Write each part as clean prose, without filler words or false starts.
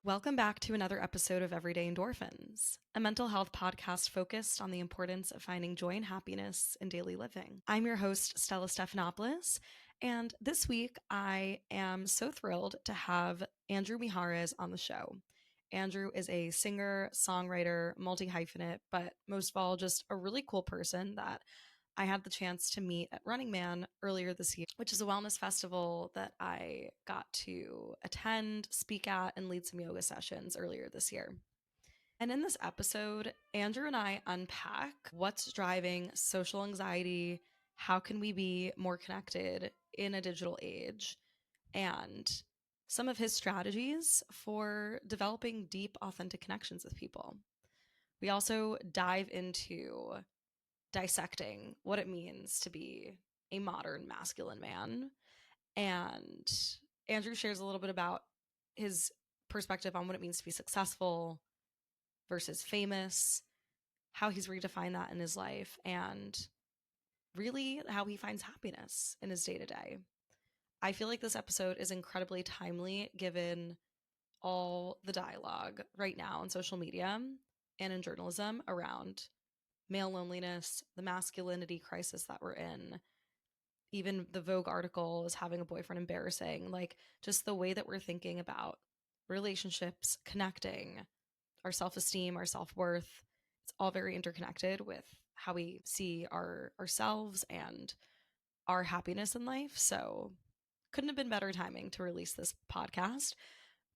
Welcome back to another episode of Everyday Endorphins, a mental health podcast focused on the importance of finding joy and happiness in daily living. I'm your host, Stella Stephanopoulos, and this week I am so thrilled to have Andrew Mijares on the show. Andrew is a singer, songwriter, multi hyphenate, but most of all, just a really cool person that I had the chance to meet at Running Man earlier this year, which is a wellness festival that I got to attend, speak at, and lead some yoga sessions earlier this year. And in this episode, Andrew and I unpack what's driving social anxiety, how can we be more connected in a digital age, and some of his strategies for developing deep, authentic connections with people. We also dive into dissecting what it means to be a modern masculine man. And Andrew shares a little bit about his perspective on what it means to be successful versus famous, how he's redefined that in his life, and really how he finds happiness in his day to day. I feel like this episode is incredibly timely given all the dialogue right now on social media and in journalism around male loneliness, the masculinity crisis that we're in. Even the Vogue article is having a boyfriend embarrassing, like just the way that we're thinking about relationships, connecting, our self-esteem, our self-worth. It's all very interconnected with how we see ourselves and our happiness in life. So couldn't have been better timing to release this podcast,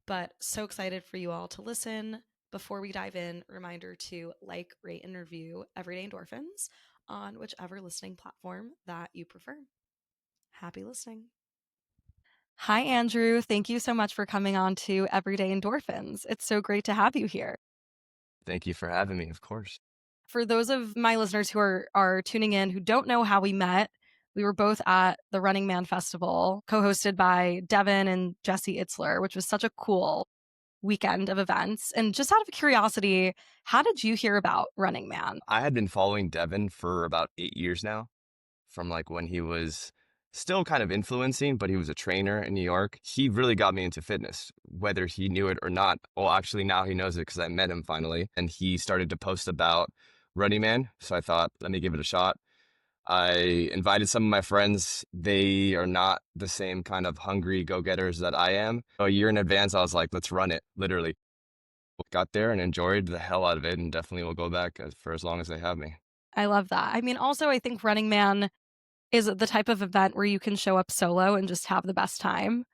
but so excited for you all to listen. Before we dive in, reminder to like, rate, and review Everyday Endorphins on whichever listening platform that you prefer. Happy listening. Hi, Andrew. Thank you so much for coming on to Everyday Endorphins. It's so great to have you here. Thank you for having me, of course. For those of my listeners who are tuning in who don't know how we met, we were both at the Running Man Festival, co-hosted by Devin and Jesse Itzler, which was such a cool weekend of events. And just out of curiosity, how did you hear about Running Man? I had been following Devin for about 8 years now, from like when he was still kind of influencing, but he was a trainer in New York. He really got me into fitness, whether he knew it or not. Well, actually, now he knows it because I met him finally. And he started to post about Running Man. So I thought, let me give it a shot. I invited some of my friends. They are not the same kind of hungry go-getters that I am. A year in advance, I was like, let's run it, literally. Got there and enjoyed the hell out of it, and definitely will go back for as long as they have me. I love that. I mean, also, I think Running Man is the type of event where you can show up solo and just have the best time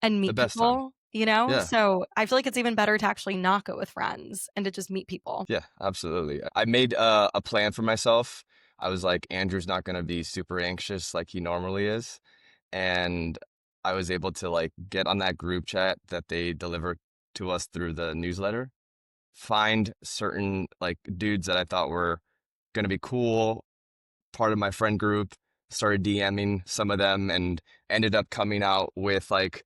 and The meet best time. people, you know? Yeah. So I feel like it's even better to actually not go with friends and to just meet people. Yeah, absolutely. I made a plan for myself. I was like, Andrew's not going to be super anxious like he normally is. And I was able to like get on that group chat that they deliver to us through the newsletter, find certain like dudes that I thought were going to be cool, part of my friend group, started DMing some of them, and ended up coming out with like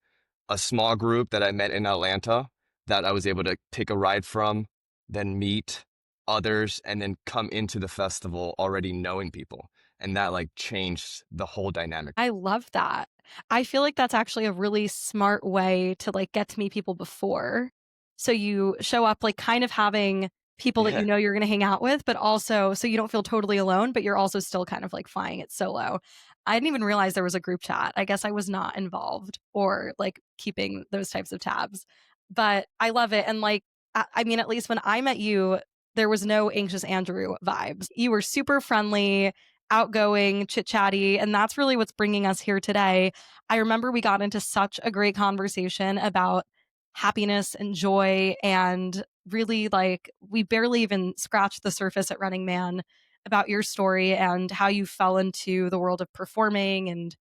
a small group that I met in Atlanta that I was able to take a ride from, then meet others, and then come into the festival already knowing people. And that like changed the whole dynamic. I love that. I feel like that's actually a really smart way to like get to meet people before. So you show up like kind of having people that you Yeah. know you're going to hang out with, but also so you don't feel totally alone, but you're also still kind of like flying it solo. I didn't even realize there was a group chat. I guess I was not involved or like keeping those types of tabs, but I love it. And like, I mean, at least when I met you, there was no anxious Andrew vibes. You were super friendly, outgoing, chit chatty. And that's really what's bringing us here today. I remember we got into such a great conversation about happiness and joy. And really, like, we barely even scratched the surface at Running Man about your story and how you fell into the world of performing and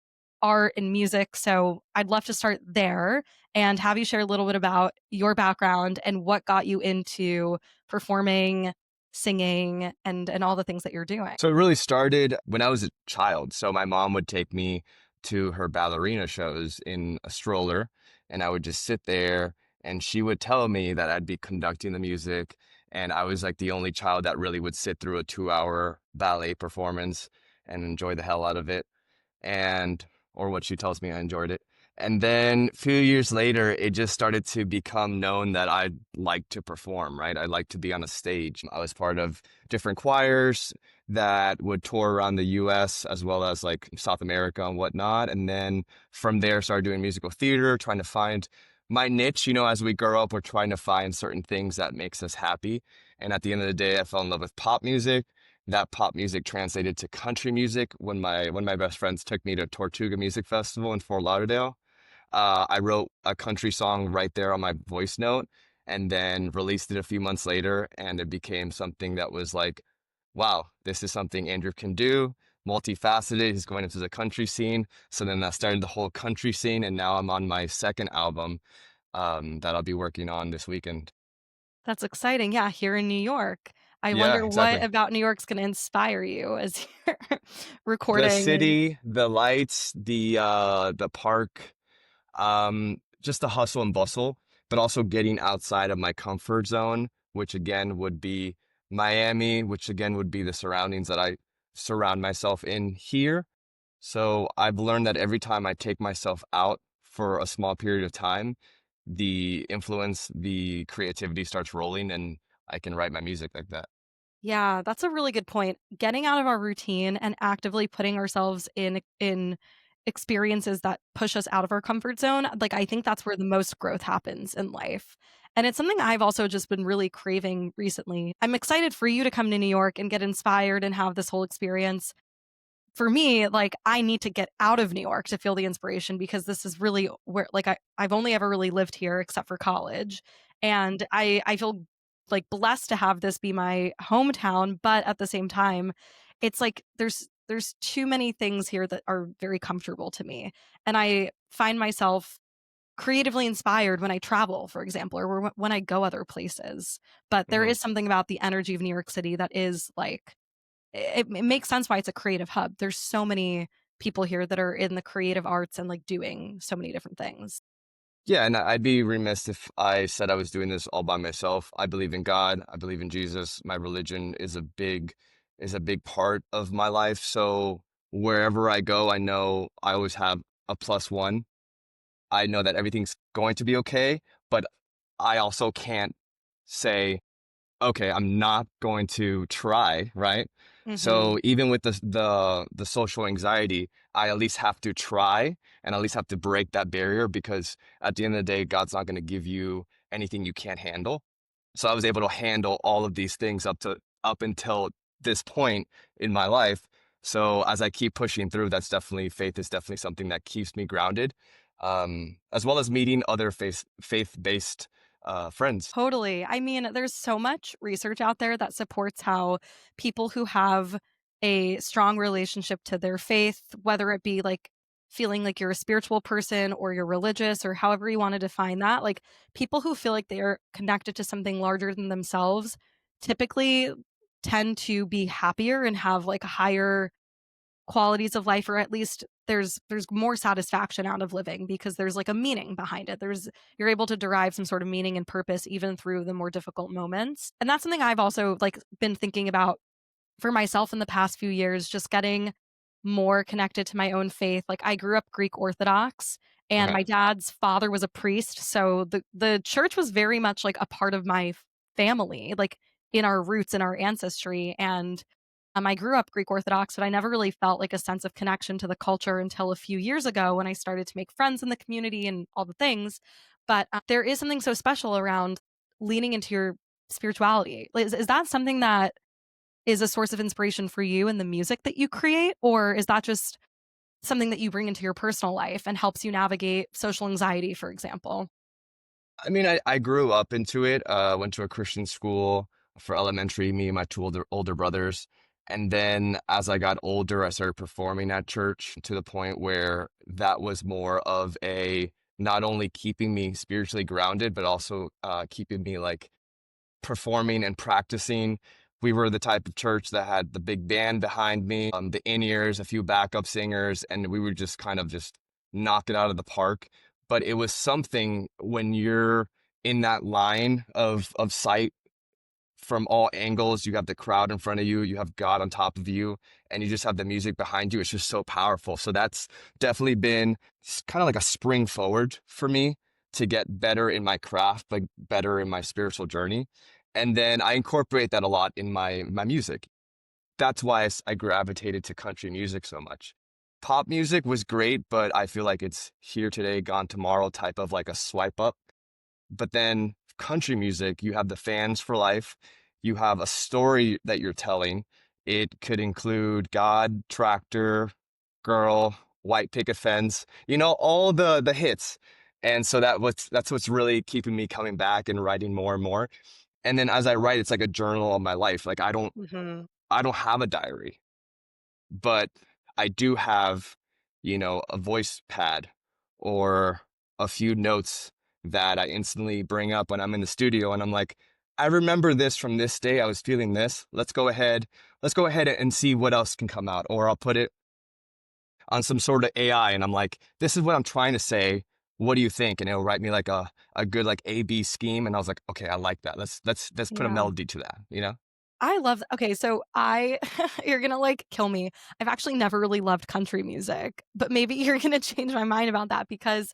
art and music. So I'd love to start there and have you share a little bit about your background and what got you into performing, singing, and all the things that you're doing. So it really started when I was a child. So my mom would take me to her ballerina shows in a stroller, and I would just sit there, and she would tell me that I'd be conducting the music. And I was like the only child that really would sit through a 2-hour ballet performance and enjoy the hell out of it. And or what she tells me, I enjoyed it. And then a few years later, it just started to become known that I like to perform, right? I like to be on a stage. I was part of different choirs that would tour around the US as well as like South America and whatnot. And then from there, started doing musical theater, trying to find my niche. As we grow up, we're trying to find certain things that makes us happy. And at the end of the day, I fell in love with pop music. That pop music translated to country music when my best friends took me to Tortuga Music Festival in Fort Lauderdale. I wrote a country song right there on my voice note and then released it a few months later. And it became something that was like, wow, this is something Andrew can do. Multifaceted. He's going into the country scene. So then that started the whole country scene. And now I'm on my second album that I'll be working on this weekend. That's exciting. Yeah, here in New York. I Yeah, wonder what exactly. about New York's gonna inspire you as you're The recording and city, the lights, the park, just the hustle and bustle, but also getting outside of my comfort zone, which again would be Miami, which again would be the surroundings that I surround myself in here. So I've learned that every time I take myself out for a small period of time, the influence, the creativity starts rolling, and I can write my music like that. yeah, that's a really good point. Getting out of our routine and actively putting ourselves in experiences that push us out of our comfort zone, like, I think that's where the most growth happens in life. And it's something I've also just been really craving recently. I'm excited for you to come to New York and get inspired and have this whole experience. For me, like, I need to get out of New York to feel the inspiration because this is really where like, I've only ever really lived here except for college, and I feel, like, blessed to have this be my hometown, but at the same time, it's like there's too many things here that are very comfortable to me, and I find myself creatively inspired when I travel, for example, or when I go other places, but there Mhm. is something about the energy of New York City that is, like, it makes sense why it's a creative hub. There's so many people here that are in the creative arts and, like, doing so many different things. Yeah, and I'd be remiss if I said I was doing this all by myself. I believe in God. I believe in Jesus. My religion is a big part of my life. So wherever I go, I know I always have a plus one. I know that everything's going to be okay, but I also can't say okay, I'm not going to try, right? Mhm. So even with the social anxiety, I at least have to try and at least have to break that barrier because at the end of the day, God's not going to give you anything you can't handle. So I was able to handle all of these things up until this point in my life. So as I keep pushing through, that's definitely faith is definitely something that keeps me grounded, as well as meeting other faith-based friends. Totally. I mean, there's so much research out there that supports how people who have a strong relationship to their faith, whether it be like feeling like you're a spiritual person or you're religious or however you want to define that, like people who feel like they are connected to something larger than themselves typically tend to be happier and have like higher qualities of life, or at least there's more satisfaction out of living because there's like a meaning behind it. There's You're able to derive some sort of meaning and purpose even through the more difficult moments. And that's something I've also like been thinking about for myself in the past few years, just getting more connected to my own faith. Like, I grew up Greek Orthodox and Okay. my dad's father was a priest, so the church was very much like a part of my family, like in our roots in our ancestry. And I grew up Greek Orthodox, but I never really felt like a sense of connection to the culture until a few years ago when I started to make friends in the community and all the things. But there is something so special around leaning into your spirituality. Is that something that is a source of inspiration for you in the music that you create? Or is that just something that you bring into your personal life and helps you navigate social anxiety, for example? I mean, I grew up into it. Went to a Christian school for elementary, me and my two older brothers. And then as I got older, I started performing at church to the point where that was more of a not only keeping me spiritually grounded, but also keeping me like performing and practicing. We were the type of church that had the big band behind me, the in-ears, a few backup singers, and we would just kind of just knock it out of the park. But it was something when you're in that line of sight from all angles. You have the crowd in front of you, you have God on top of you, and you just have the music behind you. It's just so powerful. So that's definitely been kind of like a spring forward for me to get better in my craft, like better in my spiritual journey. And then I incorporate that a lot in my music. That's why I gravitated to country music so much. Pop music was great, but I feel like it's here today, gone tomorrow type of like a swipe up. But then country music, you have the fans for life. You have a story that you're telling. It could include God, tractor, girl, white picket fence, all the hits. And so that's what's really keeping me coming back and writing more and more. And then as I write, it's like a journal of my life. Like Hmm. I don't have a diary, but I do have, a voice pad or a few notes that I instantly bring up when I'm in the studio and I'm like, I remember this from this day. I was feeling this. Let's go ahead and see what else can come out. Or I'll put it on some sort of AI and I'm like, this is what I'm trying to say. What do you think? And it'll write me like a good like A-B scheme. And I was like, okay, I like that. Let's put a Yeah. melody to that. I love okay, so I you're gonna, like, kill me. I've actually never really loved country music, but maybe you're gonna change my mind about that because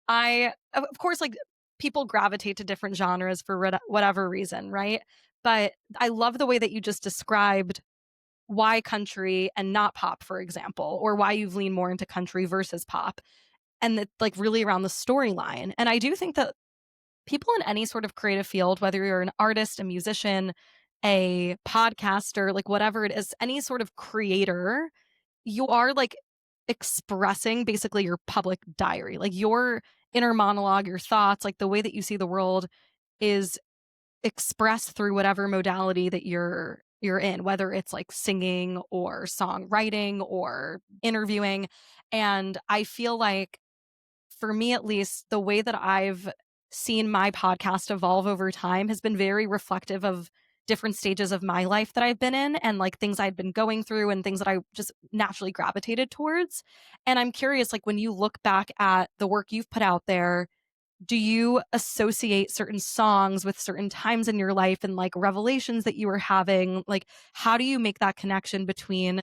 of course, like, people gravitate to different genres for whatever reason, right? But I love the way that you just described why country and not pop, for example, or why you've leaned more into country versus pop, and that, like, really around the storyline, and I do think that people in any sort of creative field, whether you're an artist, a musician, a podcaster, like whatever it is, any sort of creator, you are like expressing basically your public diary. Like your inner monologue, your thoughts, like the way that you see the world is expressed through whatever modality that you're in, whether it's like singing or songwriting or interviewing. And I feel like for me at least, the way that I've seen my podcast evolve over time has been very reflective of different stages of my life that I've been in and like things I'd been going through and things that I just naturally gravitated towards. And I'm curious, like when you look back at the work you've put out there, do you associate certain songs with certain times in your life and like revelations that you were having? Like, how do you make that connection between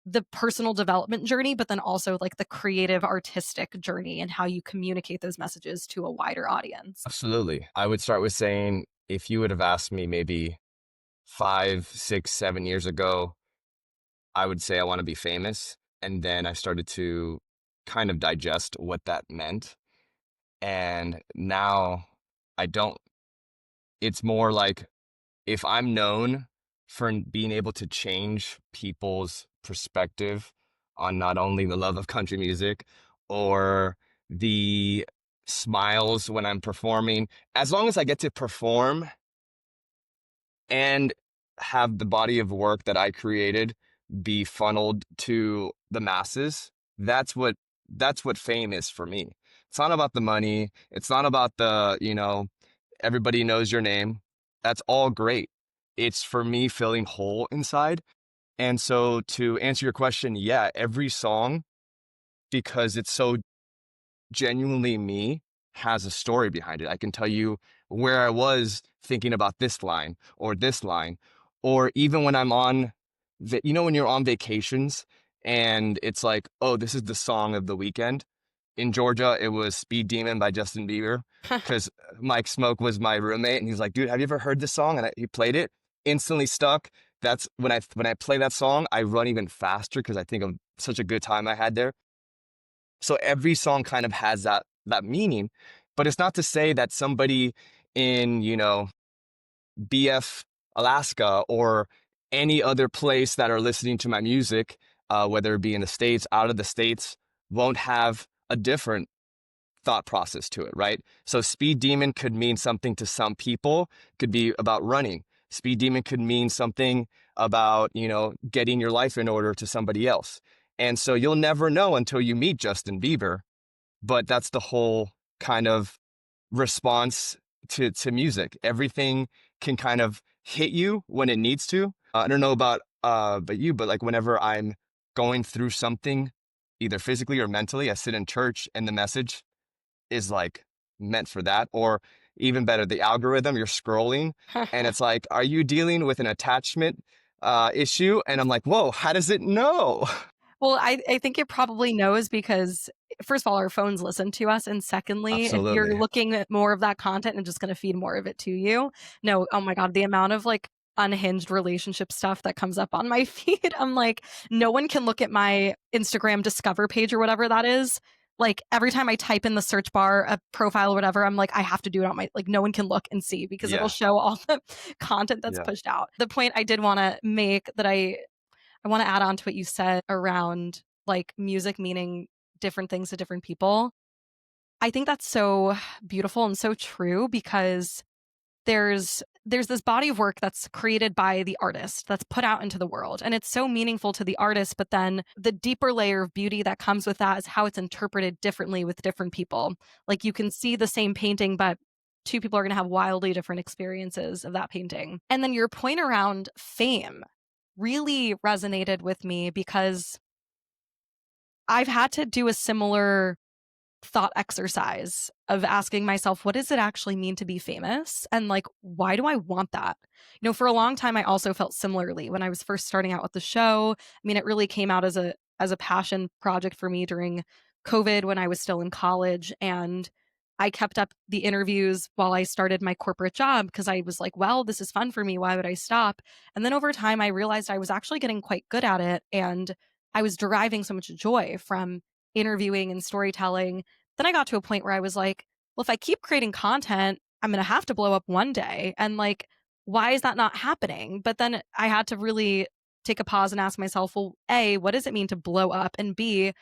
the personal development journey, but then also like the creative artistic journey and how you communicate those messages to a wider audience? Absolutely. I would start with saying if you would have asked me maybe 5, 6, 7 years ago, I would say I want to be famous. And then I started to kind of digest what that meant. And now I don't, it's more like if I'm known for being able to change people's perspective on not only the love of country music or the smiles when I'm performing, as long as I get to perform and have the body of work that I created be funneled to the masses, that's what fame is for me. It's not about the money. It's not about everybody knows your name. That's all great. It's for me feeling whole inside. And so to answer your question, yeah, every song, because it's so genuinely me, has a story behind it. I can tell you where I was thinking about this line or this line, or even when I'm on, when you're on vacations and it's like, oh, this is the song of the weekend. In Georgia, it was Speed Demon by Justin Bieber because Mike Smoke was my roommate and he's like, dude, have you ever heard this song? And he played it, instantly stuck. That's when I play that song, I run even faster because I think of such a good time I had there. So every song kind of has that meaning, but it's not to say that somebody in, BF, Alaska, or any other place that are listening to my music, whether it be in the States, out of the States, won't have a different thought process to it, right? So Speed Demon could mean something to some people, could be about running. Speed Demon could mean something about, getting your life in order to somebody else. And so you'll never know until you meet Justin Bieber, but that's the whole kind of response to music. Everything can kind of hit you when it needs to. I don't know about but you, but like whenever I'm going through something, either physically or mentally, I sit in church and the message is like meant for that. Or even better, the algorithm, you're scrolling and it's like, are you dealing with an attachment issue? And I'm like, whoa, how does it know? Well, I think it probably knows because, first of all, our phones listen to us, and secondly, if you're Absolutely. looking at more of that content and just gonna feed more of it to you, no, oh my god, the amount of, like, unhinged relationship stuff that comes up on my feed, I'm like, no one can look at my Instagram discover page or whatever that is. Like, every time I type in the search bar a profile or whatever, I'm like, I have to do it on my like, no one can look and see because it'll Yeah. show all the content that's Yeah. pushed out. The point I did wanna make that I want to add on to what you said around like music meaning different things to different people. I think that's so beautiful and so true because there's this body of work that's created by the artist that's put out into the world and it's so meaningful to the artist, but then the deeper layer of beauty that comes with that is how it's interpreted differently with different people. Like you can see the same painting, but two people are going to have wildly different experiences of that painting. And then your point around fame really resonated with me because I've had to do a similar thought exercise of asking myself, what does it actually mean to be famous? And like, why do I want that? You know, for a long time, I also felt similarly when I was first starting out with the show. I mean, it really came out as a passion project for me during COVID when I was still in college. And I kept up the interviews while I started my corporate job because I was like, well, this is fun for me. Why would I stop? And then over time, I realized I was actually getting quite good at it. And I was deriving so much joy from interviewing and storytelling. Then I got to a point where I was like, well, if I keep creating content, I'm going to have to blow up one day. And like, why is that not happening? But then I had to really take a pause and ask myself, well, A, what does it mean to blow up? And B,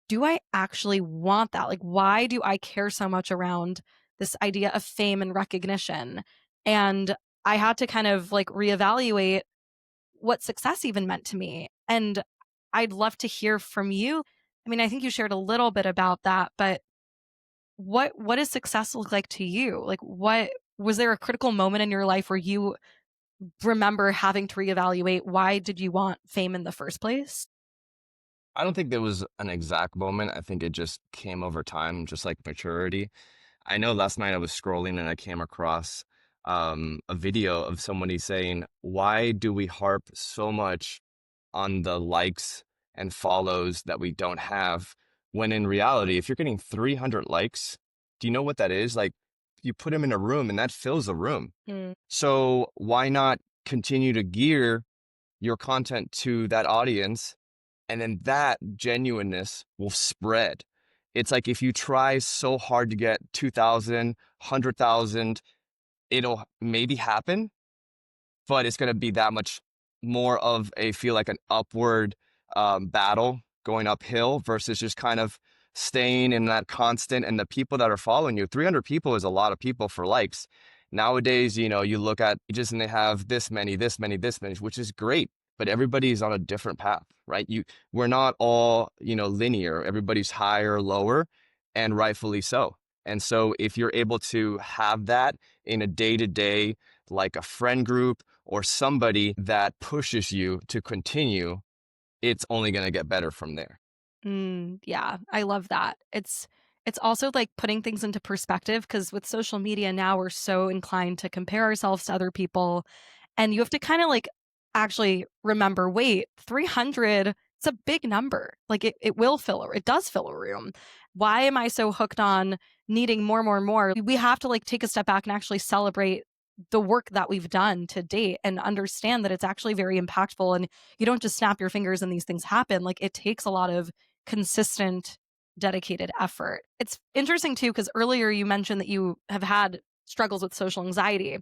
do I actually want that? Like, why do I care so much around this idea of fame and recognition? And I had to kind of like reevaluate what success even meant to me. And I'd love to hear from you. I mean, I think you shared a little bit about that, but what does success look like to you? Like what was there a critical moment in your life where you remember having to reevaluate why did you want fame in the first place? I don't think there was an exact moment. I think it just came over time, just like maturity. I know last night I was scrolling and I came across a video of somebody saying, why do we harp so much on the likes and follows that we don't have? When in reality, if you're getting 300 likes, do you know what that is? Like, you put them in a room and that fills a room. Mm, So why not continue to gear your content to that audience, and then that genuineness will spread. It's like if you try so hard to get 2,000, 100,000, it'll maybe happen, but it's going to be that much more of a feel like an upward battle going uphill versus just kind of staying in that constant. And the people that are following you, 300 people is a lot of people for likes. Nowadays, you look at pages and they have this many, this many, this many, which is great, but everybody's on a different path, right? We're not all, linear. Everybody's higher, lower, and rightfully so. And so if you're able to have that in a day-to-day, like a friend group or somebody that pushes you to continue, it's only going to get better from there. yeah, I love that. It's also like putting things into perspective because with social media now we're so inclined to compare ourselves to other people. And you have to kind of like actually remember, wait, 300, it's a big number. Like it will fill it does fill a room. Why am I so hooked on needing more, more, more? We have to like take a step back and actually celebrate the work that we've done to date and understand that it's actually very impactful. And you don't just snap your fingers and these things happen. Like it takes a lot of consistent, dedicated effort. It's interesting too, because earlier you mentioned that you have had struggles with social anxiety.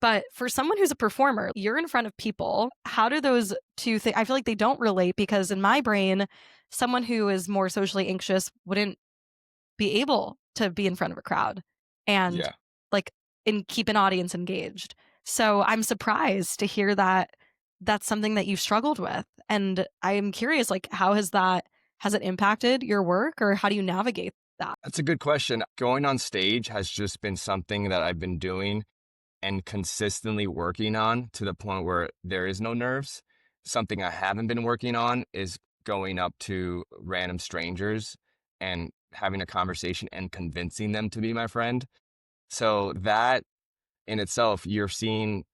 But for someone who's a performer, you're in front of people. How do those two things? I feel like they don't relate because in my brain, someone who is more socially anxious wouldn't be able to be in front of a crowd and Yeah. like and keep an audience engaged. So I'm surprised to hear that that's something that you've struggled with. And I am curious, like, has it impacted your work or how do you navigate that? That's a good question. Going on stage has just been something that I've been doing and consistently working on to the point where there is no nerves. Something I haven't been working on is going up to random strangers and having a conversation and convincing them to be my friend. So that in itself, you're seeing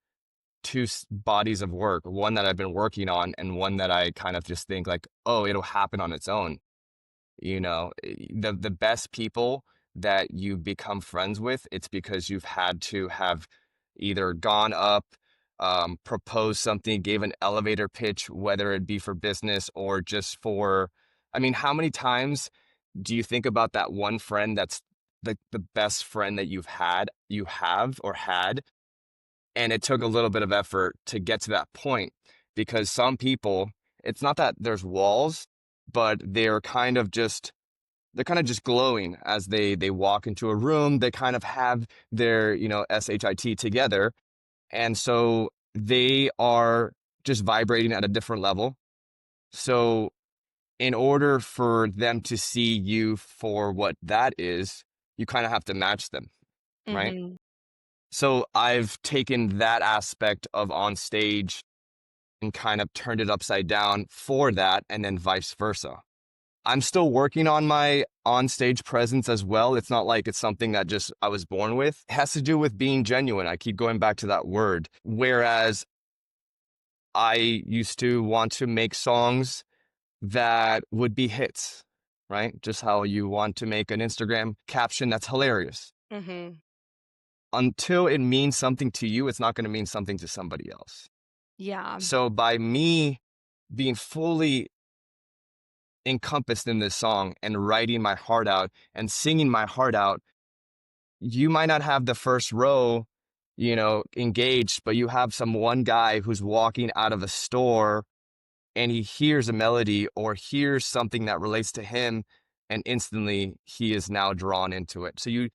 two bodies of work, one that I've been working on and one that I kind of just think like, oh, it'll happen on its own. The best people that you become friends with, it's because you've had to have either gone up, proposed something, gave an elevator pitch, whether it be for business or just for, I mean, how many times do you think about that one friend that's the best friend that you have or had, and it took a little bit of effort to get to that point because some people, it's not that there's walls, but they're kind of just glowing as they walk into a room. They kind of have their, SHIT together. And so they are just vibrating at a different level. So in order for them to see you for what that is, you kind of have to match them, right? Hmm. So I've taken that aspect of on stage and kind of turned it upside down for that, and then vice versa. I'm still working on my on-stage presence as well. It's not like it's something that just I was born with. It has to do with being genuine. I keep going back to that word. Whereas I used to want to make songs that would be hits, right? Just how you want to make an Instagram caption that's hilarious. Hmm. Until it means something to you, it's not going to mean something to somebody else. Yeah. So by me being fully encompassed in this song and writing my heart out and singing my heart out, you might not have the first row, engaged, but you have some one guy who's walking out of a store and he hears a melody or hears something that relates to him, and instantly he is now drawn into it. So you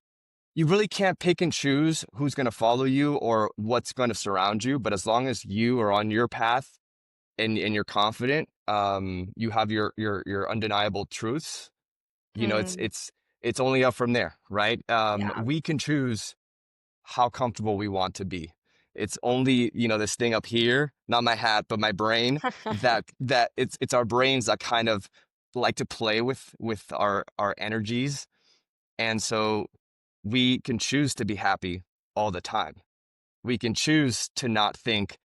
really can't pick and choose who's going to follow you or what's going to surround you, but as long as you are on your path and you're confident, you have your undeniable truths. It's Hmm. it's only up from there, right? Yeah. We can choose how comfortable we want to be. It's only, this thing up here, not my hat, but my brain, that it's our brains that kind of like to play with our energies. And so we can choose to be happy all the time. We can choose to not think,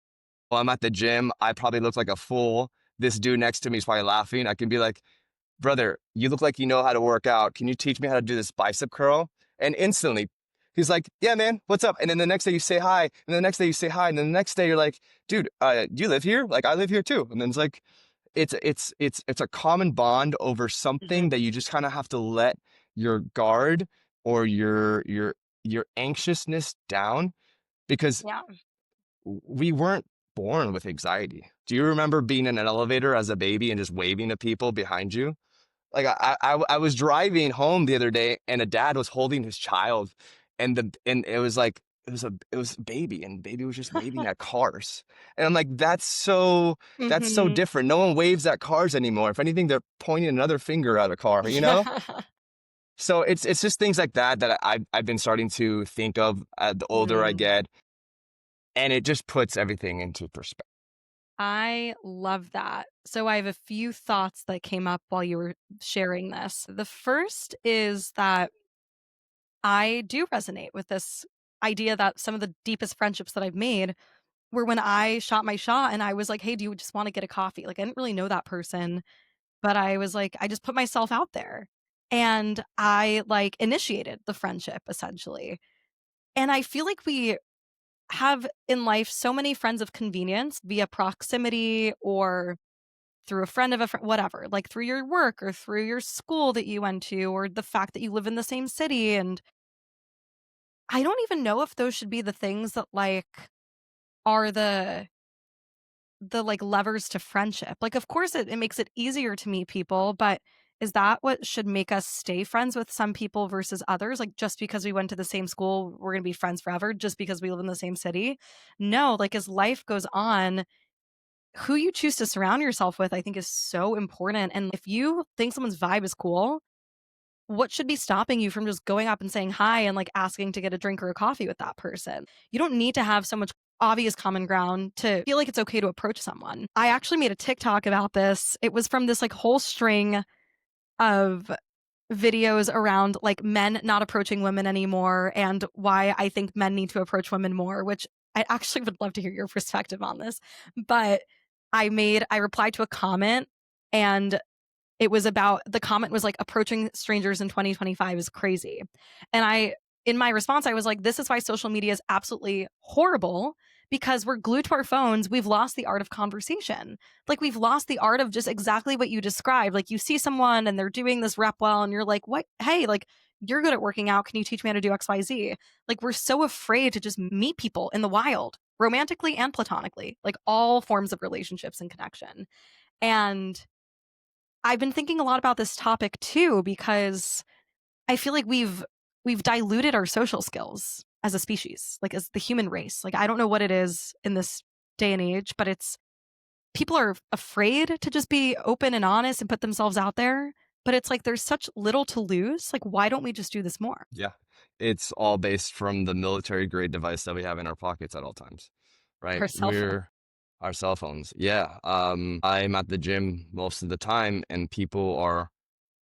well, I'm at the gym, I probably look like a fool. This dude next to me is probably laughing. I can be like, brother, you look like you know how to work out. Can you teach me how to do this bicep curl? And instantly, he's like, yeah, man, what's up? And then the next day you say hi, and then the next day you say hi, and then the next day you're like, dude, do you live here? Like, I live here too. And then it's like, it's a common bond over something Hmm. that you just kind of have to let your guard or your anxiousness down, because Yeah. we weren't born with anxiety. Do you remember being in an elevator as a baby and just waving to people behind you? Like I was driving home the other day and a dad was holding his child, and it was like it was a baby, and baby was just waving at cars. And I'm like, that's so Hmm. different. No one waves at cars anymore. If anything, they're pointing another finger at a car, you know? Yeah. So it's just things like that that I've been starting to think of the older I Mm. get, and it just puts everything into perspective. I love that. So I have a few thoughts that came up while you were sharing this. The first is that I do resonate with this idea that some of the deepest friendships that I've made were when I shot my shot and I was like, "Hey, do you just want to get a coffee?" Like I didn't really know that person, but I was like, I just put myself out there and I like initiated the friendship essentially. And I feel like we have in life so many friends of convenience via proximity or through a friend of a friend, whatever, like through your work or through your school that you went to, or the fact that you live in the same city. And I don't even know if those should be the things that like are the like levers to friendship. Like, of course, it makes it easier to meet people, but is that what should make us stay friends with some people versus others? Like, just because we went to the same school, we're going to be friends forever just because we live in the same city? No, like, as life goes on, who you choose to surround yourself with, I think, is so important. And if you think someone's vibe is cool, what should be stopping you from just going up and saying hi and like asking to get a drink or a coffee with that person? You don't need to have so much obvious common ground to feel like it's okay to approach someone. I actually made a TikTok about this. It was from this like whole string of videos around like men not approaching women anymore and why I think men need to approach women more, which I actually would love to hear your perspective on this. But I replied to a comment, and it was about, the comment was like, approaching strangers in 2025 is crazy. And in my response, I was like, this is why social media is absolutely horrible, because we're glued to our phones. We've lost the art of conversation. Like, we've lost the art of just exactly what you described. Like, you see someone and they're doing this rep well, and you're like, what? Hey, like, you're good at working out. Can you teach me how to do XYZ? Like, we're so afraid to just meet people in the wild, romantically and platonically, like all forms of relationships and connection. And I've been thinking a lot about this topic too, because I feel like we've diluted our social skills as a species, like as the human race. Like, I don't know what it is in this day and age, but it's, people are afraid to just be open and honest and put themselves out there. But it's like there's such little to lose. Like, why don't we just do this more? Yeah. It's all based from the military grade device that we have in our pockets at all times, right? Our cell phone. We're our cell phones. Yeah. I'm at the gym most of the time, and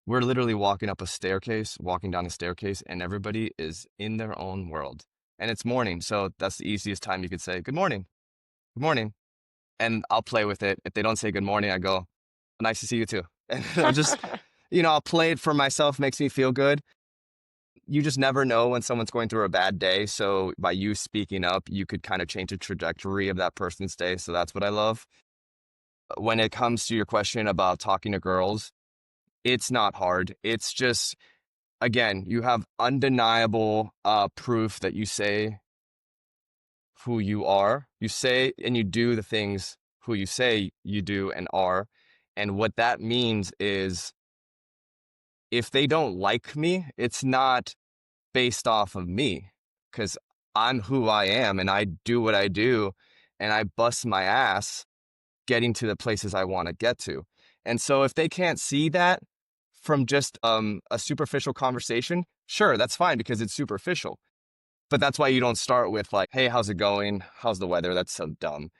we're literally walking down a staircase, and everybody is in their own world. And it's morning, so that's the easiest time you could say, good morning, good morning. And I'll play with it. If they don't say good morning, I go, nice to see you too. And I'll just, I'll play it for myself, makes me feel good. You just never know when someone's going through a bad day. So by you speaking up, you could kind of change the trajectory of that person's day. So that's what I love. When it comes to your question about talking to girls, it's not hard. It's just, again, you have undeniable proof that you say who you are. You say and you do the things who you say you do and are. And what that means is, if they don't like me, it's not based off of me, because I'm who I am and I do what I do, and I bust my ass getting to the places I want to get to. And so if they can't see that from just a superficial conversation, sure, that's fine because it's superficial. But that's why you don't start with like, hey, how's it going? How's the weather? That's so dumb.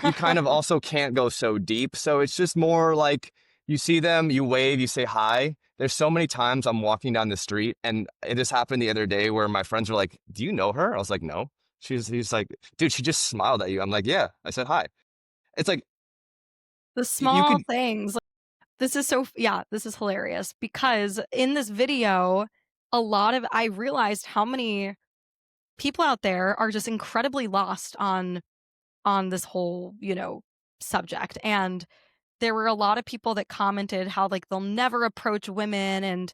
You kind of also can't go so deep. So it's just more like, you see them, you wave, you say hi. There's so many times I'm walking down the street, and it just happened the other day where my friends were like, do you know her? I was like, no. He's like, dude, she just smiled at you. I'm like, yeah. I said hi. It's like, The you small could things. Like, this is so, yeah, this is hilarious, because in this video, I realized how many people out there are just incredibly lost on this whole, subject. And there were a lot of people that commented how like they'll never approach women, and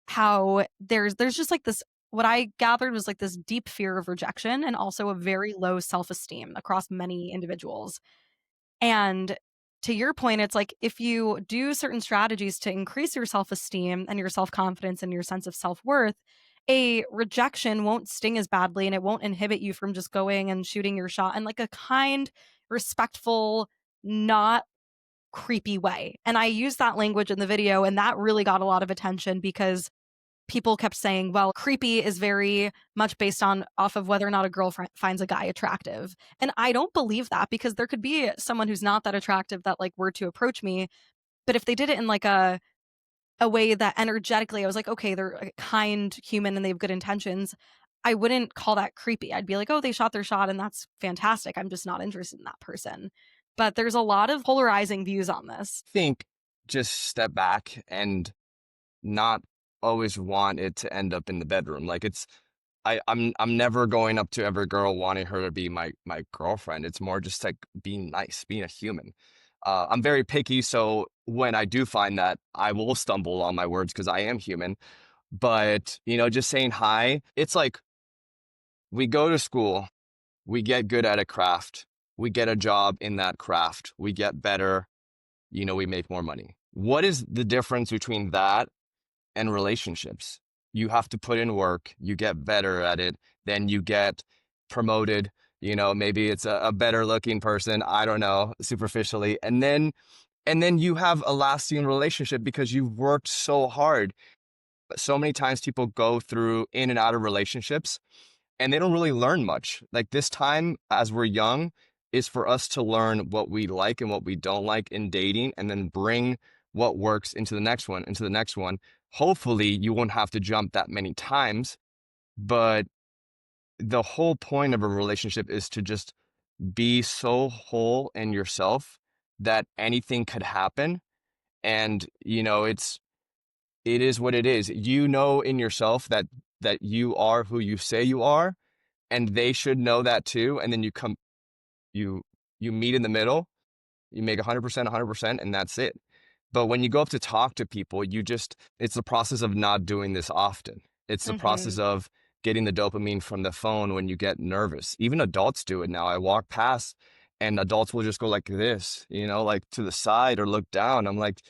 how there's just like this, what I gathered was like this deep fear of rejection, and also a very low self-esteem across many individuals. And to your point, it's like, if you do certain strategies to increase your self-esteem and your self-confidence and your sense of self-worth, a rejection won't sting as badly, and it won't inhibit you from just going and shooting your shot in like a kind, respectful, not creepy way. And I used that language in the video, and that really got a lot of attention, because people kept saying, well, creepy is very much based on off of whether or not a girl finds a guy attractive. And I don't believe that, because there could be someone who's not that attractive that like were to approach me, but if they did it in like a way that energetically I was like, okay, they're a kind human and they have good intentions, I wouldn't call that creepy. I'd be like, oh, they shot their shot and that's fantastic. I'm just not interested in that person. But there's a lot of polarizing views on this. think, just step back and not always want it to end up in the bedroom. Like, I'm never going up to every girl wanting her to be my girlfriend. It's more just like being nice, being a human. I'm very picky, so when I do find that, I will stumble on my words because I am human. But just saying hi, it's like, we go to school, we get good at a craft, we get a job in that craft, we get better, we make more money. What is the difference between that and relationships? You have to put in work, you get better at it, then you get promoted. Maybe it's a better looking person, I don't know, superficially. And then you have a lasting relationship because you've worked so hard. But so many times people go through in and out of relationships, and they don't really learn much. Like, this time as we're young is for us to learn what we like and what we don't like in dating, and then bring what works into the next one, into the next one. hopefully you won't have to jump that many times. But the whole point of a relationship is to just be so whole in yourself that anything could happen. And, it is what it is. You know in yourself that you are who you say you are, and they should know that too. And then you you meet in the middle, you make 100%, 100%, and that's it. But when you go up to talk to people, it's the process of not doing this often. It's the process Mhm. of getting the dopamine from the phone when you get nervous. Even adults do it now. I walk past and adults will just go like this, like to the side or look down. I'm like,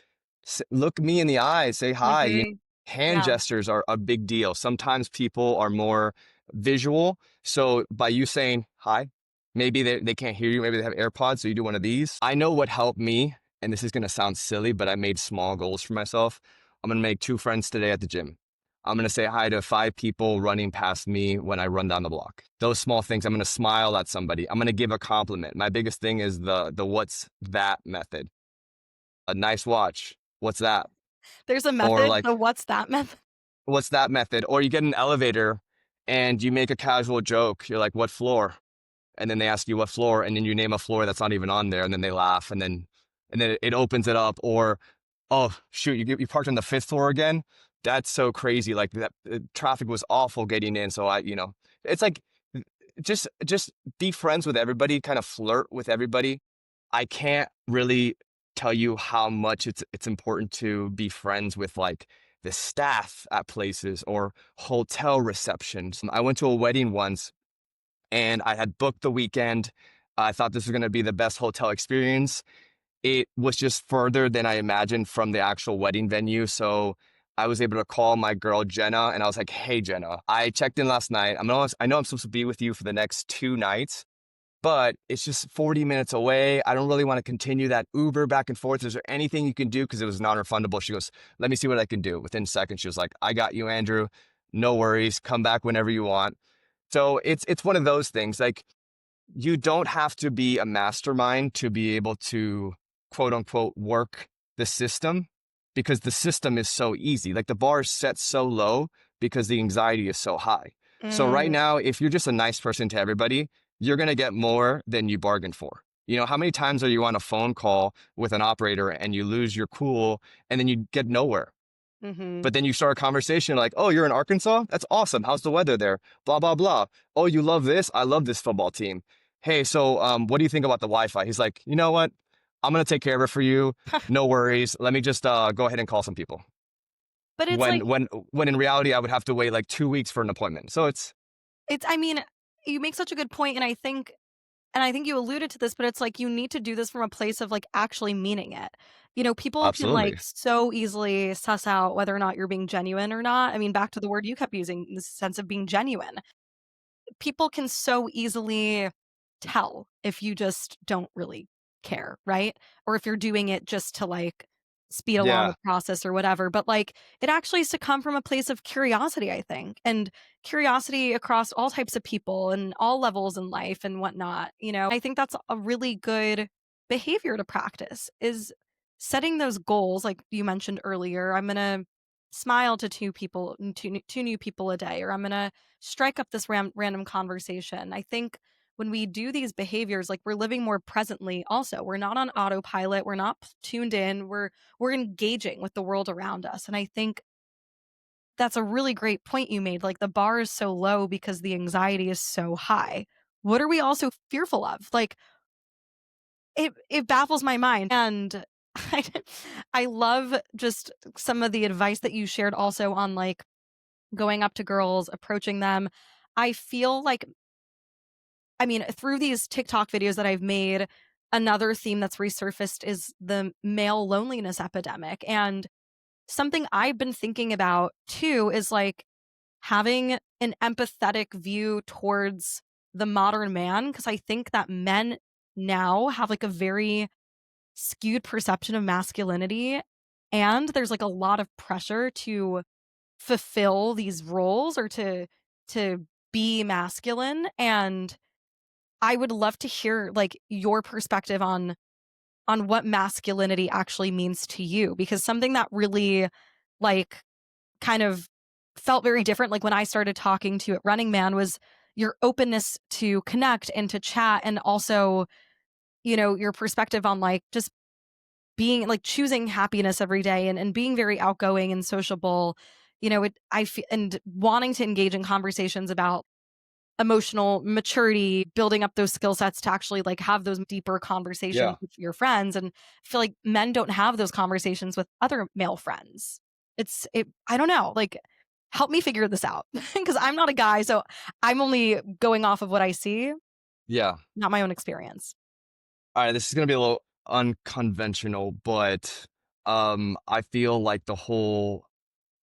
look me in the eye, say hi. Mhm. Hand Yeah. gestures are a big deal. Sometimes people are more visual. So by you saying hi, maybe they can't hear you. Maybe they have AirPods. So you do one of these. I know what helped me, and this is going to sound silly, but I made small goals for myself. I'm going to make 2 friends today at the gym. I'm going to say hi to 5 people running past me when I run down the block. Those small things. I'm going to smile at somebody. I'm going to give a compliment. My biggest thing is the what's that method. A nice watch. What's that? There's a Or method. like, So what's that method? what's that method? Or you get an elevator and you make a casual joke. You're like, what floor? And then they ask you what floor, and then you name a floor that's not even on there, and then they laugh, and then it opens it up. Or, oh shoot, you parked on the 5th floor again. That's so crazy. Like that traffic was awful getting in. So it's like just be friends with everybody, kind of flirt with everybody. I can't really tell you how much it's important to be friends with like the staff at places or hotel receptions. I went to a wedding once and I had booked the weekend. I thought this was going to be the best hotel experience. It was just further than I imagined from the actual wedding venue. So I was able to call my girl Jenna and I was like, hey, Jenna, I checked in last night. I know I'm supposed to be with you for the next 2 nights, but it's just 40 minutes away. I don't really want to continue that Uber back and forth. Is there anything you can do? Because it was non-refundable. She goes, let me see what I can do. Within seconds, she was like, I got you, Andrew. No worries. Come back whenever you want. So it's one of those things. Like you don't have to be a mastermind to be able to quote unquote work the system because the system is so easy. Like the bar is set so low because the anxiety is so high. So right Mm. now, if you're just a nice person to everybody, you're going to get more than you bargained for. How many times are you on a phone call with an operator and you lose your cool and then you get nowhere? Mhm. But then you start a conversation like, oh, you're in Arkansas? That's awesome. How's the weather there? Blah, blah, blah. Oh, you love this? I love this football team. Hey, so what do you think about the Wi-Fi? He's like, you know what? I'm going to take care of it for you. No worries. Let me just go ahead and call some people. But it's like When in reality, I would have to wait like 2 weeks for an appointment. So I mean, you make such a good point, and I think you alluded to this, but it's like you need to do this from a place of like actually meaning it. People can absolutely. like so easily suss out whether or not you're being genuine or not. I mean, back to the word you kept using, the sense of being genuine. People can so easily tell if you just don't really care, right? Or if you're doing it just to like speed along the Yeah. process or whatever. But like it actually is to come from a place of curiosity, I think, and curiosity across all types of people and all levels in life and whatnot. I think that's a really good behavior to practice is setting those goals. Like you mentioned earlier, I'm going to smile to two new people a day, or I'm going to strike up this random conversation. I think when we do these behaviors, like we're living more presently also. We're not on autopilot, we're not tuned in, we're engaging with the world around us. And I think that's a really great point you made. Like the bar is so low because the anxiety is so high. What are we also fearful of? Like it baffles my mind. And I, I love just some of the advice that you shared also on like going up to girls, approaching them. I feel like, I mean, through these TikTok videos that I've made, another theme that's resurfaced is the male loneliness epidemic. And something I've been thinking about too is like having an empathetic view towards the modern man. Cause I think that men now have like a very skewed perception of masculinity. And there's like a lot of pressure to fulfill these roles or to be masculine. And I would love to hear like your perspective on what masculinity actually means to you, because something that really like kind of felt very different, like when I started talking to you at Running Man, was your openness to connect and to chat, and also, your perspective on like just being like choosing happiness every day, and being very outgoing and sociable. I feel, and wanting to engage in conversations about emotional maturity, building up those skill sets to actually like have those deeper conversations Yeah. with your friends. And I feel like men don't have those conversations with other male friends. I don't know, like, help me figure this out because I'm not a guy, so I'm only going off of what I see, Yeah. not my own experience. All right, this is gonna be a little unconventional, but I feel like the whole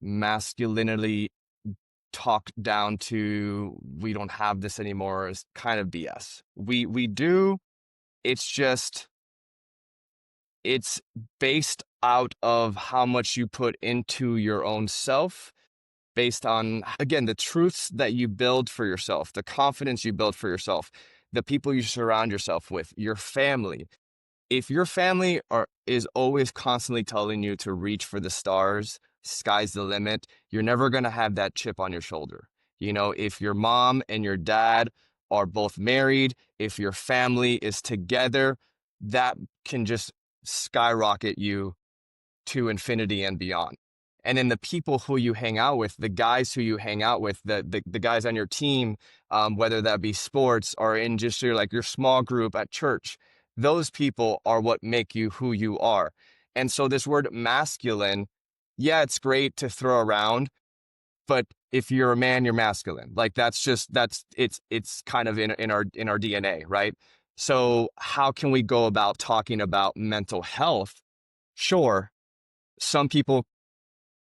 masculinity talked down to we don't have this anymore is kind of BS. We do. It's just it's based out of how much you put into your own self, based on, again, the truths that you build for yourself, the confidence you build for yourself, the people you surround yourself with, your family. If your family is always constantly telling you to reach for the stars, sky's the limit, you're never going to have that chip on your shoulder. If your mom and your dad are both married, if your family is together, that can just skyrocket you to infinity and beyond. And then the people who you hang out with, the guys who you hang out with, the guys on your team, whether that be sports or in just your small group at church, those people are what make you who you are. And so this word masculine, yeah, it's great to throw around, but if you're a man, you're masculine. Like it's kind of in our DNA, right? So how can we go about talking about mental health? Sure, some people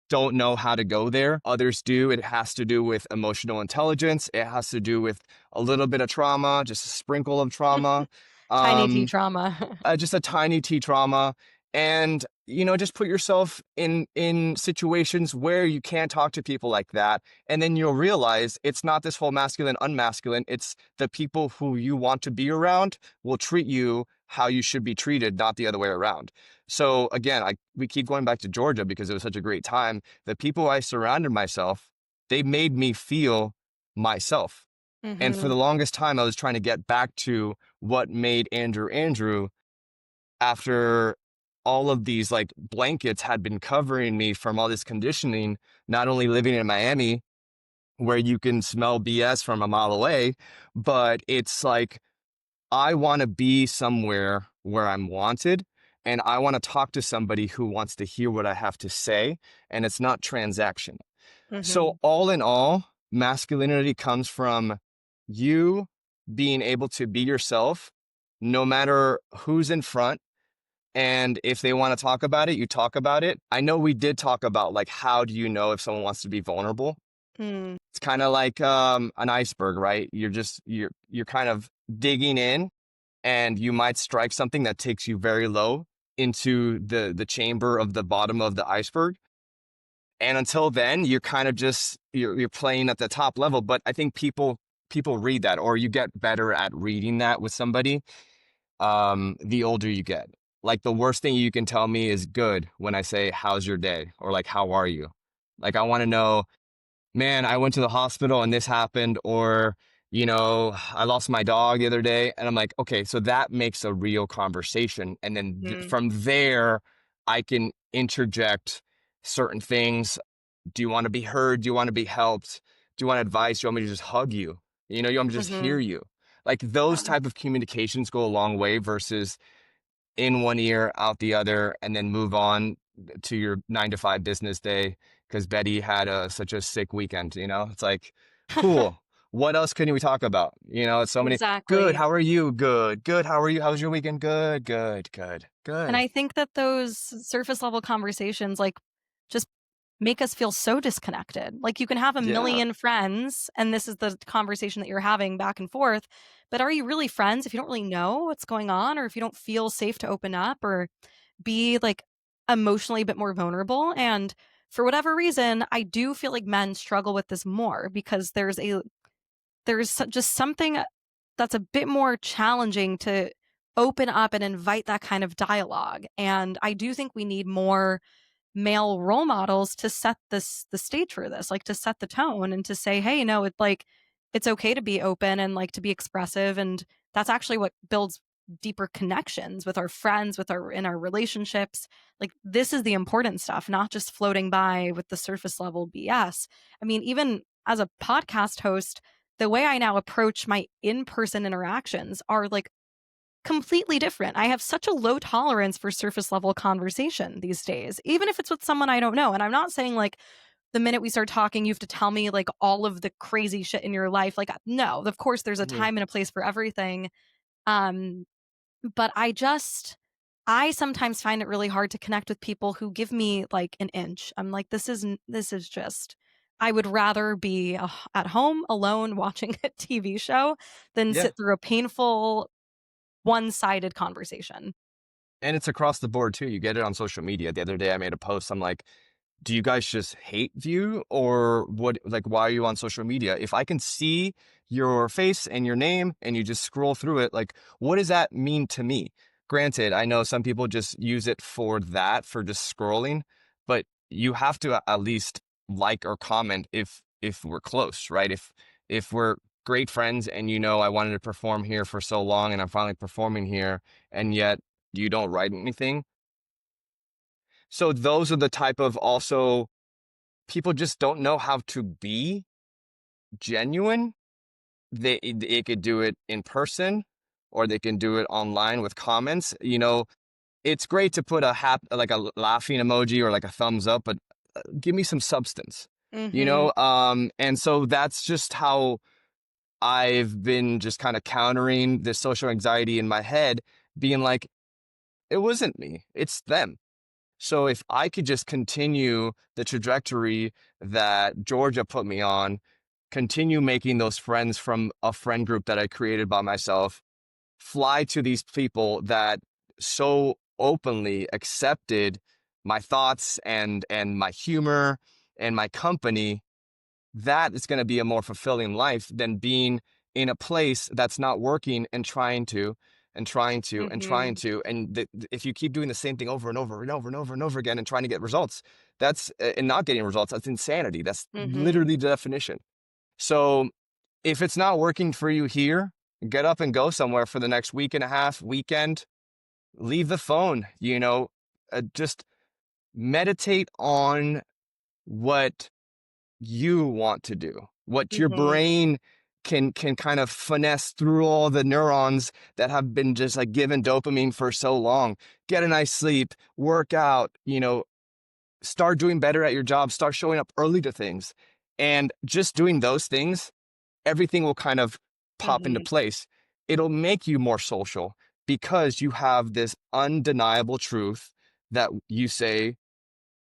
don't know how to go there. Others do. It has to do with emotional intelligence. It has to do with a little bit of trauma, just a sprinkle of trauma. Tiny T Um, trauma. just a tiny T trauma, and just put yourself in situations where you can't talk to people like that, and then you'll realize it's not this whole masculine unmasculine. It's the people who you want to be around will treat you how you should be treated, not the other way around. So again, we keep going back to Georgia because it was such a great time. The people I surrounded myself, they made me feel myself. And for Hmm. the longest time, I was trying to get back to what made Andrew Andrew, after all of these like blankets had been covering me from all this conditioning, not only living in Miami where you can smell BS from a mile away, but it's like I want to be somewhere where I'm wanted, and I want to talk to somebody who wants to hear what I have to say, and it's not transaction. So Hmm. all in all, masculinity comes from you being able to be yourself no matter who's in front, and if they want to talk about it, you talk about it. I know we did talk about like how do you know if someone wants to be vulnerable? Mm. It's kind of like an iceberg, right? You're kind of digging in, and you might strike something that takes you very low into the chamber of the bottom of the iceberg. And until then, you're kind of just you're playing at the top level. But I think people read that, or you get better at reading that with somebody the older you get. Like the worst thing you can tell me is good when I say, "How's your day?" or like, "How are you?" Like I want to know, man, I went to the hospital and this happened, or, I lost my dog the other day. And I'm like, okay, so that makes a real conversation. And then Hmm. from there, I can interject certain things. Do you want to be heard? Do you want to be helped? Do you want advice? Do you want me to just hug you? You want me to just Hmm. hear you? Like those type of communications go a long way versus in one ear, out the other, and then move on to your 9 to 5 business day because Betty had such a sick weekend. It's like, cool. What else can we talk about? It's so many. Good. Exactly. How are you? Good. Good. How are you? How was your weekend? Good. Good. Good. And Good. I think that those surface level conversations, like, just make us feel so disconnected. Like, you can have a Yeah. million friends, and this is the conversation that you're having back and forth. But are you really friends if you don't really know what's going on, or if you don't feel safe to open up or be like emotionally a bit more vulnerable? And for whatever reason, I do feel like men struggle with this more because just something that's a bit more challenging to open up and invite that kind of dialogue. And I do think we need more male role models to set the stage for this, like to set the tone and to say, hey, no, it's like it's okay to be open and like to be expressive, and that's actually what builds deeper connections with our friends, with our in our relationships. Like this is the important stuff, not just floating by with the surface level BS. I mean, even as a podcast host, the way I now approach my in-person interactions are like completely different. I have such a low tolerance for surface level conversation these days, even if it's with someone I don't know. And I'm not saying like the minute we start talking, you have to tell me like all of the crazy shit in your life. Like, no, of course, there's a Mhm. time and a place for everything. Um, but I sometimes find it really hard to connect with people who give me like an inch. I'm like, this is just, I would rather be at home alone watching a TV show than Yeah. sit through a painful one-sided conversation. And it's across the board too. You get it on social media. The other day I made a post. I'm like, do you guys just hate view or what? Like, why are you on social media? If I can see your face and your name and you just scroll through it, like, what does that mean to me? Granted, I know some people just use it for that, for just scrolling, but you have to at least like or comment if we're close, right? If we're great friends and you know I wanted to perform here for so long and I'm finally performing here, and yet you don't write anything. So those are the type of also people just don't know how to be genuine. They could do it in person or they can do it online with comments. You know, it's great to put like a laughing emoji or like a thumbs up, but give me some substance. You Mhm. know, and so that's just how I've been just kind of countering this social anxiety in my head, being like, it wasn't me, it's them. So if I could just continue the trajectory that Georgia put me on, continue making those friends from a friend group that I created by myself, fly to these people that so openly accepted my thoughts and my humor and my company, that is going to be a more fulfilling life than being in a place that's not working and trying to and trying to and trying Mhm. to if you keep doing the same thing over and over and over and over and over again and trying to get results, that's and not getting results, that's insanity. That's Mhm. literally the definition. So if it's not working for you here, get up and go somewhere for the next week and a half weekend. Leave the phone, just meditate on what you want to do, what your Mhm. brain can kind of finesse through all the neurons that have been just like given dopamine for so long. Get a nice sleep, work out, start doing better at your job, start showing up early to things. And just doing those things, everything will kind of pop into Mhm. place. It'll make you more social because you have this undeniable truth that you say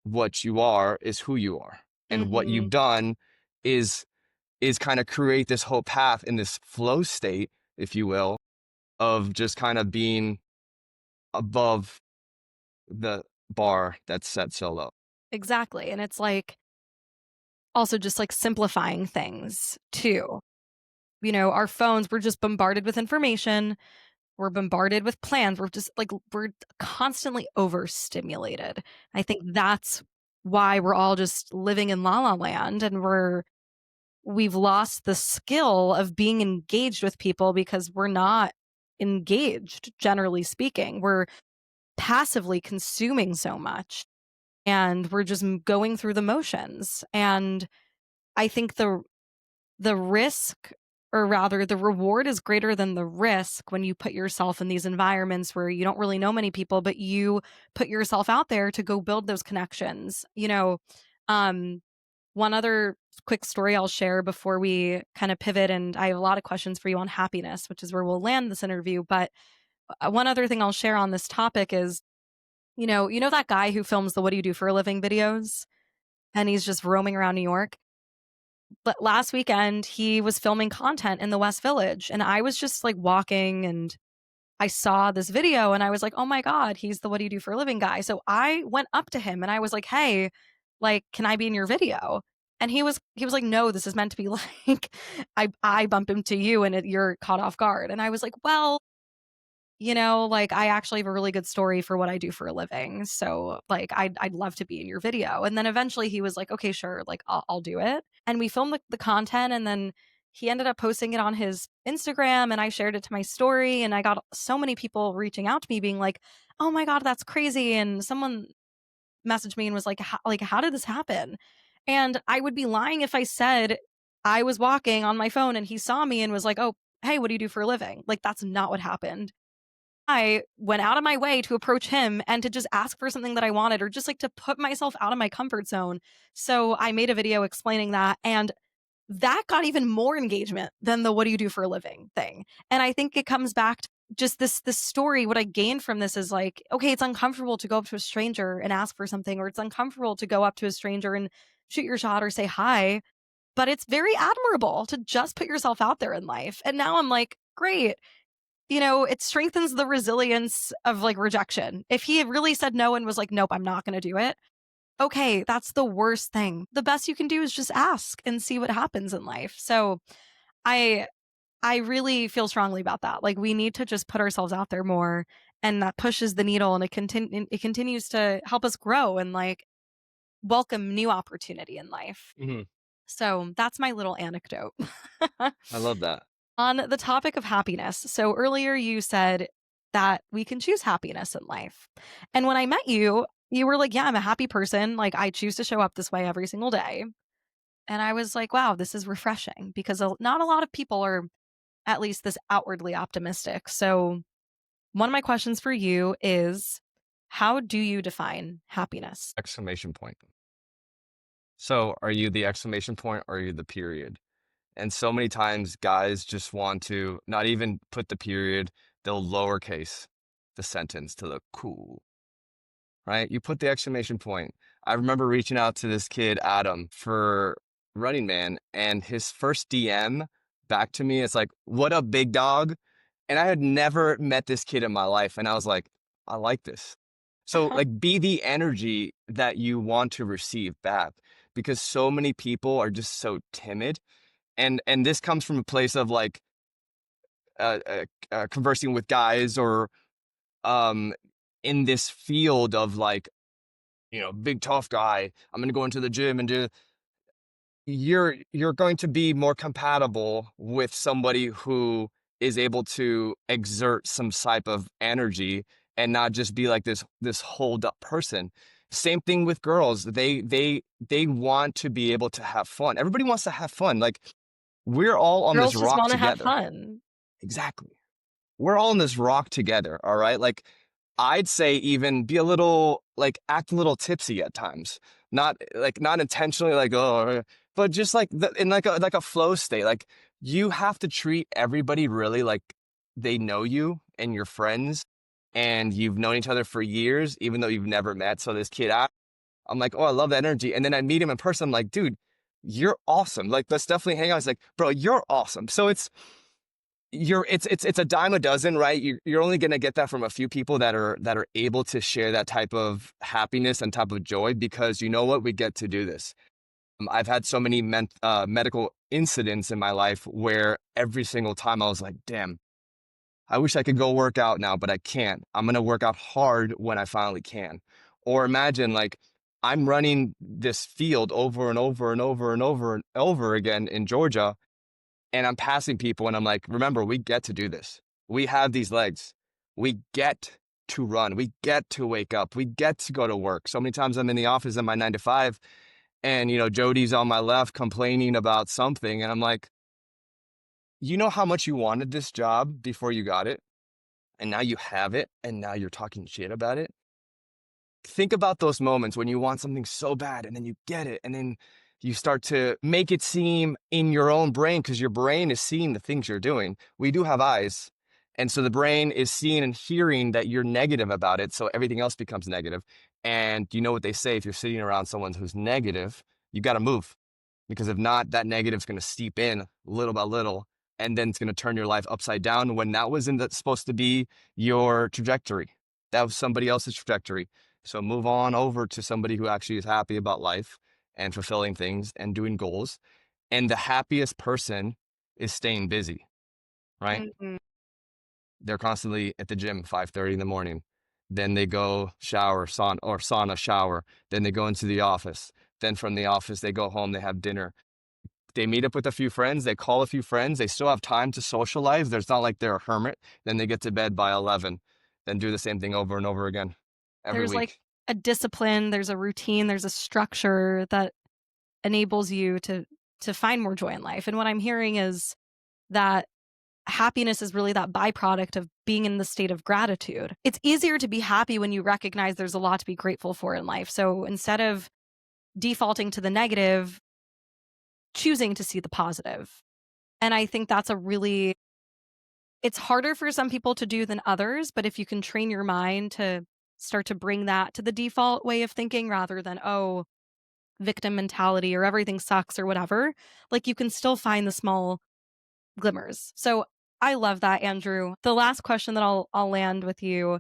what you are is who you are. And what you've Mhm. done is kind of create this whole path in this flow state, if you will, of just kind of being above the bar that's set so low. Exactly. And it's like also just like simplifying things too. You know, our phones, we're just bombarded with information. We're bombarded with plans. We're just like, we're constantly overstimulated. I think that's why we're all just living in la la land, and we've lost the skill of being engaged with people because we're not engaged, generally speaking. We're passively consuming so much and we're just going through the motions. And I think the risk, or rather the reward, is greater than the risk when you put yourself in these environments where you don't really know many people, but you put yourself out there to go build those connections. Um one other quick story I'll share before we kind of pivot, and I have a lot of questions for you on happiness, which is where we'll land this interview. But one other thing I'll share on this topic is, you know that guy who films the "What do you do for a living" videos, and he's just roaming around New York. But last weekend, he was filming content in the West Village, and I was just like walking, and I saw this video, and I was like, "Oh my god, he's the "What do you do for a living" guy." So I went up to him and I was like, "Hey, like, can I be in your video?" And he was like, "No, this is meant to be like I bump into you and you're caught off guard." And I was like, "Well, like I actually have a really good story for what I do for a living. So like I'd love to be in your video. And then eventually he was like, okay, sure, like I'll do it. And we filmed the content and then he ended up posting it on his Instagram and I shared it to my story and I got so many people reaching out to me being like, "Oh my god, that's crazy." And someone messaged me and was like, how did this happen? And I would be lying if I said I was walking on my phone and he saw me and was like, "Oh, hey, what do you do for a living?" Like that's not what happened. I went out of my way to approach him and to just ask for something that I wanted or just like to put myself out of my comfort zone. So I made a video explaining that and that got even more engagement than the what do you do for a living thing. And I think it comes back to just this story. What I gained from this is like, okay, it's uncomfortable to go up to a stranger and ask for something, or it's uncomfortable to go up to a stranger and shoot your shot or say hi. But it's very admirable to just put yourself out there in life. And now I'm like, great. It strengthens the resilience of like rejection. If he had really said no and was like, nope, I'm not going to do it. Okay, that's the worst thing. The best you can do is just ask and see what happens in life. So I I really feel strongly about that. Like we need to just put ourselves out there more and that pushes the needle and it continues to help us grow and like welcome new opportunity in life. Mhm. So that's my little anecdote. I love that. On the topic of happiness, so earlier you said that we can choose happiness in life. And when I met you, you were like, "Yeah, I'm a happy person. Like, I choose to show up this way every single day." And I was like, wow, this is refreshing because not a lot of people are at least this outwardly optimistic. So, one of my questions for you is how do you define happiness? Exclamation point. So, are you the exclamation point or are you the period? And so many times guys just want to not even put the period, they'll lowercase the sentence to look cool, right? You put the exclamation point. I remember reaching out to this kid, Adam, for Running Man, and his first DM back to me is like, "What up, big dog?" And I had never met this kid in my life. And I was like, I like this. So, like, be the energy that you want to receive back because so many people are just so timid. And this comes from a place of like conversing with guys or um, in this field of like, big tough guy. I'm going to go into the gym and do you're going to be more compatible with somebody who is able to exert some type of energy and not just be like this holed up person. Same thing with girls. They want to be able to have fun. Everybody wants to have fun. Like we're all on this Girls just rock want to have together. fun. Exactly. We're all on this rock together, all right? Like I'd say even be a little like act a little tipsy at times. Not intentionally like oh, but just like in like a flow state. Like you have to treat everybody really like they know you and your friends and you've known each other for years even though you've never met. So this kid I'm like, "Oh, I love that energy." And then I meet him in person. I'm like, "Dude, you're awesome. Like let's definitely hang out." He's like, "Bro, you're awesome." So it's a dime a dozen, right? You're only gonna get that from a few people that are able to share that type of happiness and type of joy because you know what? We get to do this. I've had so many medical incidents in my life where every single time I was like, damn, I wish I could go work out now, but I can't. I'm gonna work out hard when I finally can. Or imagine like I'm running this field over and over and over and over and over again in Georgia and I'm passing people and I'm like, remember, we get to do this. We have these legs. We get to run. We get to wake up. We get to go to work. So many times I'm in the office in my 9 to 5 and, Jody's on my left complaining about something. And I'm like, you know how much you wanted this job before you got it? And now you have it. And now you're talking shit about it. Think about those moments when you want something so bad and then you get it and then you start to make it seem in your own brain because your brain is seeing the things you're doing. We do have eyes. And so the brain is seeing and hearing that you're negative about it. So everything else becomes negative. And you know what they say if you're sitting around someone who's negative, you got to move because if not, that negative is going to seep in little by little. And then it's going to turn your life upside down when that wasn't supposed to be your trajectory. That was somebody else's trajectory. So move on over to somebody who actually is happy about life and fulfilling things and doing goals. And the happiest person is staying busy, right? Mhm. They're constantly at the gym 5:30 in the morning. Then they go shower, sauna shower. Then they go into the office. Then from the office, they go home, they have dinner. They meet up with a few friends, they call a few friends, they still have time to socialize. There's not like they're a hermit. Then they get to bed by 11, then do the same thing over and over again every There's like week. a discipline, there's a routine, there's a structure that enables you to find more joy in life. And what I'm hearing is that happiness is really that byproduct of being in the state of gratitude. It's easier to be happy when you recognize there's a lot to be grateful for in life. So instead of defaulting to the negative, choosing to see the positive. And I think that's a really, it's harder for some people to do than others, but if you can train your mind to start to bring that to the default way of thinking rather than, oh, victim mentality or everything sucks or whatever, like you can still find the small glimmers. So I love that, Andrew. The last question that I'll land with you,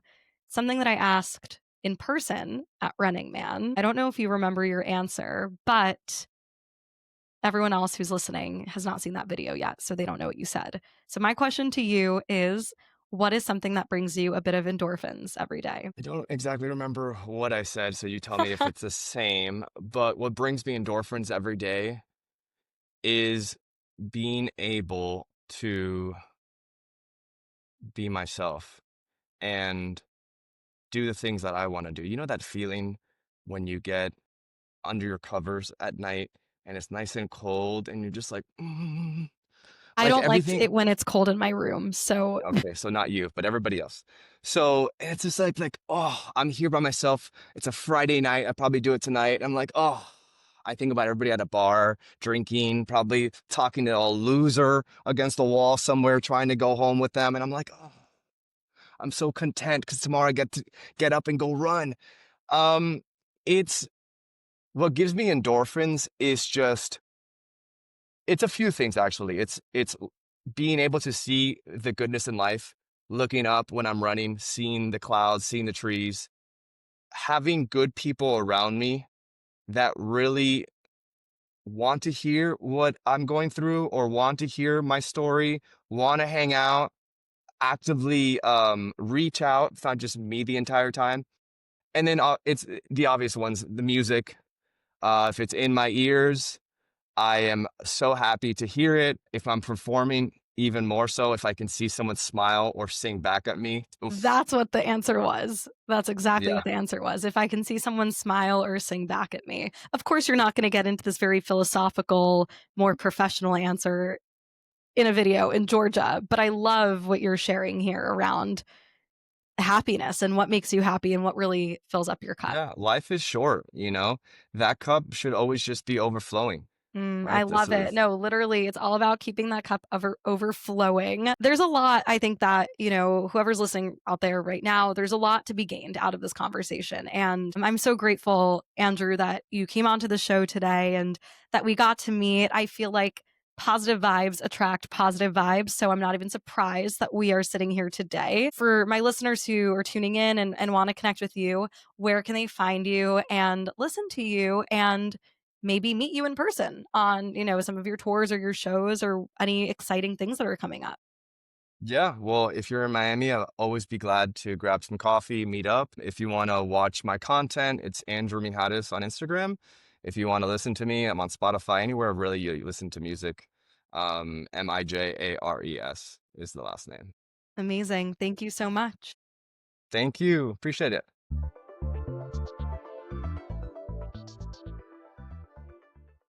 something that I asked in person at Running Man. I don't know if you remember your answer, but everyone else who's listening has not seen that video yet, so they don't know what you said. So my question to you is, what is something that brings you a bit of endorphins every day? I don't exactly remember what I said, so you tell me if it's the same. But what brings me endorphins every day is being able to be myself and do the things that I want to do. You know that feeling when you get under your covers at night and it's nice and cold and you're just like, I like don't like everything. it when it's cold in my room, so Okay, so not you, but everybody else. So it's just like, oh, I'm here by myself. It's a Friday night. I probably do it tonight. I'm like, oh, I think about everybody at a bar, drinking, probably talking to a loser against a wall somewhere, trying to go home with them. And I'm like, oh, I'm so content because tomorrow I get to get up and go run. Um, it's what gives me endorphins is just it's a few things actually. It's being able to see the goodness in life, looking up when I'm running, seeing the clouds, seeing the trees, having good people around me that really want to hear what I'm going through or want to hear my story, want to hang out, actively reach out. It's not just me the entire time. And then it's the obvious ones, the music. If it's in my ears, I am so happy to hear it. If I'm performing, even more so if I can see someone smile or sing back at me. Oof. that's what the answer was. That's exactly Yeah. what the answer was. If I can see someone smile or sing back at me. Of course, you're not going to get into this very philosophical, more professional answer in a video in Georgia, but I love what you're sharing here around happiness and what makes you happy and what really fills up your cup. Yeah. Life is short, you know? That cup should always just be overflowing, I right? This love it. is, No, literally, it's all about keeping that cup overflowing. There's a lot, I think, that, whoever's listening out there right now, there's a lot to be gained out of this conversation. And I'm so grateful, Andrew, that you came onto the show today and that we got to meet. I feel like positive vibes attract positive vibes. So I'm not even surprised that we are sitting here today. For my listeners who are tuning in and want to connect with you, where can they find you and listen to you and maybe meet you in person on, some of your tours or your shows or any exciting things that are coming up? yeah. Well, if you're in Miami, I'll always be glad to grab some coffee, meet up. If you want to watch my content, it's Andrew Mijares on Instagram. If you want to listen to me, I'm on Spotify, anywhere really you listen to music. Mijares is the last name. Amazing. Thank you so much. Thank you. Appreciate it.